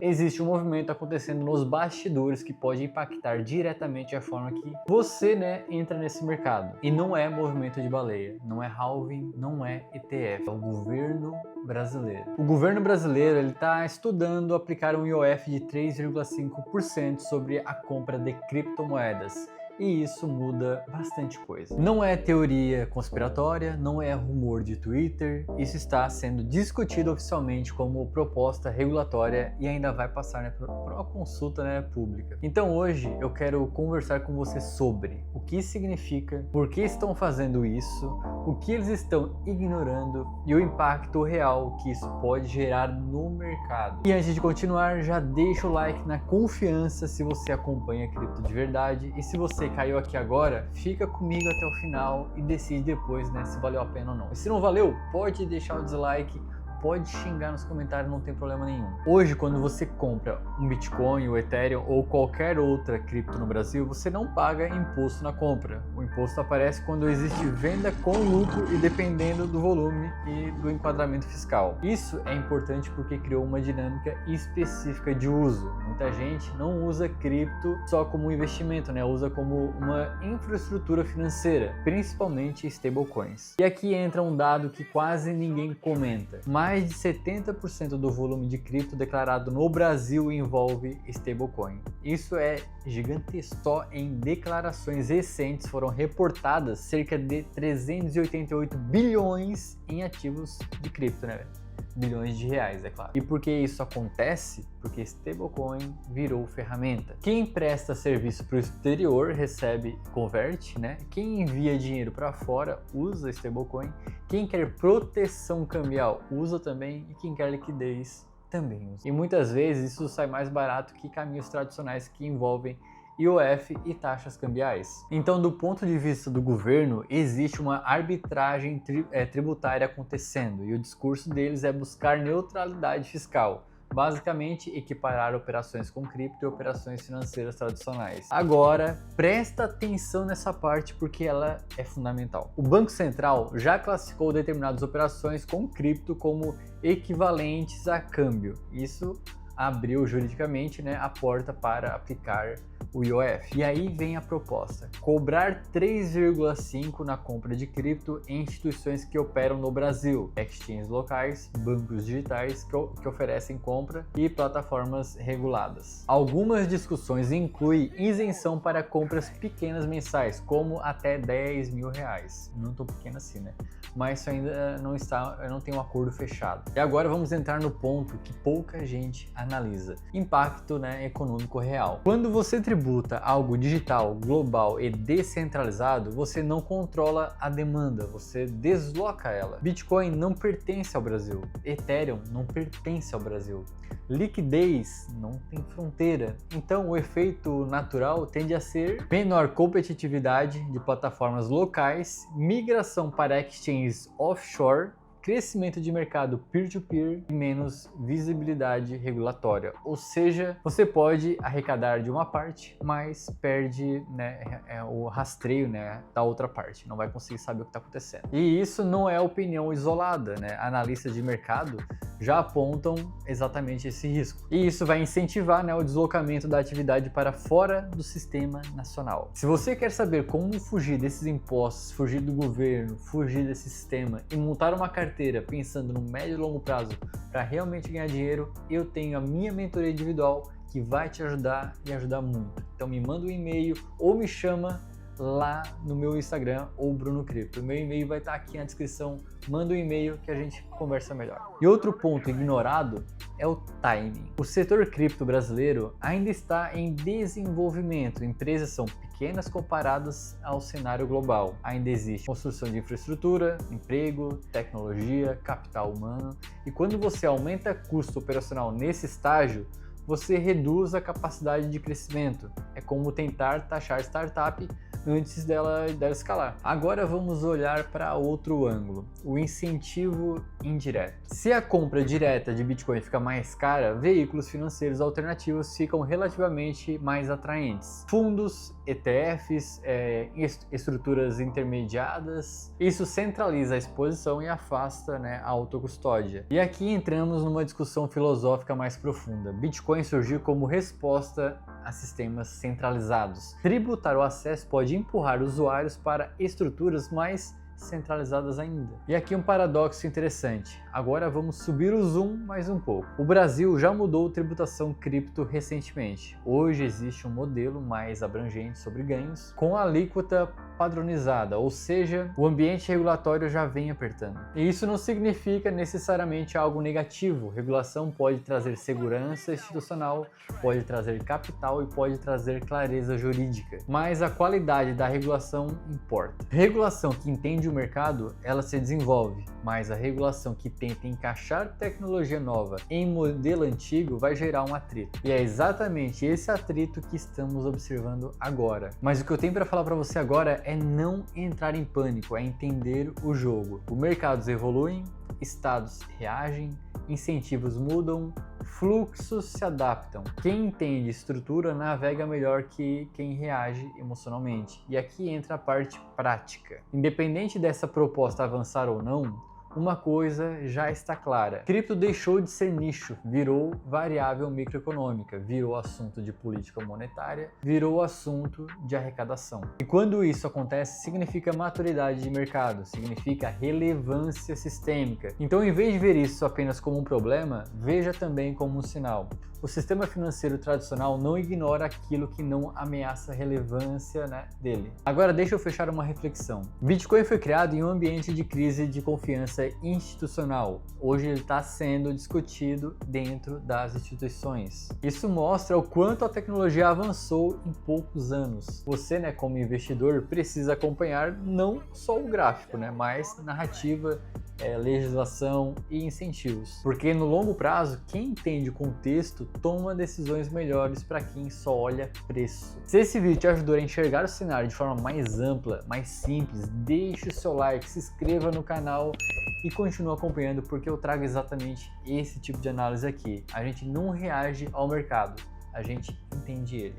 existe um movimento acontecendo nos bastidores que pode impactar diretamente a forma que você, né, entra nesse mercado. E não é movimento de baleia, não é halving, não é ETF, é o governo brasileiro. O governo brasileiro está estudando aplicar um IOF de 3,5% sobre a compra de criptomoedas. E isso muda bastante coisa. Não é teoria conspiratória, não é rumor de Twitter, isso está sendo discutido oficialmente como proposta regulatória e ainda vai passar, né, por uma consulta, né, pública. Então hoje eu quero conversar com você sobre o que significa, por que estão fazendo isso, o que eles estão ignorando e o impacto real que isso pode gerar no mercado. E antes de continuar, já deixa o like na confiança se você acompanha cripto de verdade, e se você caiu aqui agora, fica comigo até o final e decide depois, né, se valeu a pena ou não. E se não valeu, pode deixar o dislike, pode xingar nos comentários, não tem problema nenhum. Hoje, quando você compra um Bitcoin, o Ethereum ou qualquer outra cripto no Brasil, você não paga imposto na compra. O imposto aparece quando existe venda com lucro e dependendo do volume e do enquadramento fiscal. Isso é importante porque criou uma dinâmica específica de uso. Muita gente não usa cripto só como um investimento, né? Usa como uma infraestrutura financeira, principalmente stablecoins. E aqui entra um dado que quase ninguém comenta. Mais de 70% do volume de cripto declarado no Brasil envolve stablecoin. Isso é gigantesco. Só em declarações recentes foram reportadas cerca de 388 bilhões em ativos de cripto, né? Bilhões de reais, é claro. E por que isso acontece? Porque stablecoin virou ferramenta. Quem presta serviço para o exterior recebe, converte, né? Quem envia dinheiro para fora usa stablecoin. Quem quer proteção cambial usa também, e quem quer liquidez também usa. E muitas vezes isso sai mais barato que caminhos tradicionais que envolvem IOF e taxas cambiais. Então, do ponto de vista do governo, existe uma arbitragem tributária acontecendo e o discurso deles é buscar neutralidade fiscal. Basicamente, equiparar operações com cripto e operações financeiras tradicionais. Agora, presta atenção nessa parte porque ela é fundamental. O Banco Central já classificou determinadas operações com cripto como equivalentes a câmbio. Isso abriu juridicamente, né, a porta para aplicar o IOF. E aí vem a proposta: cobrar 3,5% na compra de cripto em instituições que operam no Brasil, exchanges locais, bancos digitais que oferecem compra e plataformas reguladas. Algumas discussões incluem isenção para compras pequenas mensais, como até R$10 mil. Não tão pequeno assim, né? Mas isso ainda não tem um acordo fechado. E agora vamos entrar no ponto que pouca gente analisa: impacto, né, econômico real. Quando você tributa algo digital, global e descentralizado, você não controla a demanda, você desloca ela. Bitcoin não pertence ao Brasil, Ethereum não pertence ao Brasil, liquidez não tem fronteira. Então o efeito natural tende a ser menor competitividade de plataformas locais, migração para exchanges offshore, crescimento de mercado peer-to-peer e menos visibilidade regulatória. Ou seja, você pode arrecadar de uma parte, mas perde, né, o rastreio, né, da outra parte. Não vai conseguir saber o que está acontecendo. E isso não é opinião isolada, né? Analistas de mercado já apontam exatamente esse risco. E isso vai incentivar, né, o deslocamento da atividade para fora do sistema nacional. Se você quer saber como fugir desses impostos, fugir do governo, fugir desse sistema e montar uma carteira pensando no médio e longo prazo para realmente ganhar dinheiro, eu tenho a minha mentoria individual que vai te ajudar e ajudar muito. Então me manda um e-mail ou me chama lá no meu Instagram ou Bruno Cripto. O meu e-mail vai estar aqui na descrição. Manda um e-mail que a gente conversa melhor. E outro ponto ignorado é o timing. O setor cripto brasileiro ainda está em desenvolvimento. Empresas são pequenas comparadas ao cenário global. Ainda existe construção de infraestrutura, emprego, tecnologia, capital humano. E quando você aumenta custo operacional nesse estágio, você reduz a capacidade de crescimento. É como tentar taxar startup antes dela escalar. Agora vamos olhar para outro ângulo, o incentivo indireto. Se a compra direta de Bitcoin fica mais cara, veículos financeiros alternativos ficam relativamente mais atraentes. Fundos, ETFs, estruturas intermediadas, isso centraliza a exposição e afasta, né, a autocustódia. E aqui entramos numa discussão filosófica mais profunda. Bitcoin podem surgir como resposta a sistemas centralizados. Tributar o acesso pode empurrar usuários para estruturas mais centralizadas ainda. E aqui um paradoxo interessante. Agora vamos subir o zoom mais um pouco. O Brasil já mudou a tributação cripto recentemente. Hoje existe um modelo mais abrangente sobre ganhos, com alíquota padronizada, ou seja, o ambiente regulatório já vem apertando. E isso não significa necessariamente algo negativo. Regulação pode trazer segurança institucional, pode trazer capital e pode trazer clareza jurídica. Mas a qualidade da regulação importa. Regulação que entende o mercado, ela se desenvolve, mas a regulação que tenta encaixar tecnologia nova em modelo antigo vai gerar um atrito. E é exatamente esse atrito que estamos observando agora. Mas o que eu tenho para falar para você agora é não entrar em pânico, é entender o jogo. Os mercados evoluem, estados reagem, incentivos mudam, fluxos se adaptam. Quem entende estrutura navega melhor que quem reage emocionalmente. E aqui entra a parte prática. Independente dessa proposta avançar ou não, uma coisa já está clara. Cripto deixou de ser nicho, virou variável microeconômica, virou assunto de política monetária, virou assunto de arrecadação. E quando isso acontece, significa maturidade de mercado, significa relevância sistêmica. Então, em vez de ver isso apenas como um problema, veja também como um sinal. O sistema financeiro tradicional não ignora aquilo que não ameaça a relevância, dele. Agora deixa eu fechar uma reflexão. Bitcoin foi criado em um ambiente de crise de confiança institucional. Hoje ele está sendo discutido dentro das instituições. Isso mostra o quanto a tecnologia avançou em poucos anos. Você, como investidor, precisa acompanhar não só o gráfico, mas narrativa, legislação e incentivos. Porque no longo prazo, quem entende o contexto toma decisões melhores para quem só olha preço. Se esse vídeo te ajudou a enxergar o cenário de forma mais ampla, mais simples, deixe o seu like, se inscreva no canal e continue acompanhando, porque eu trago exatamente esse tipo de análise aqui. A gente não reage ao mercado, a gente entende ele.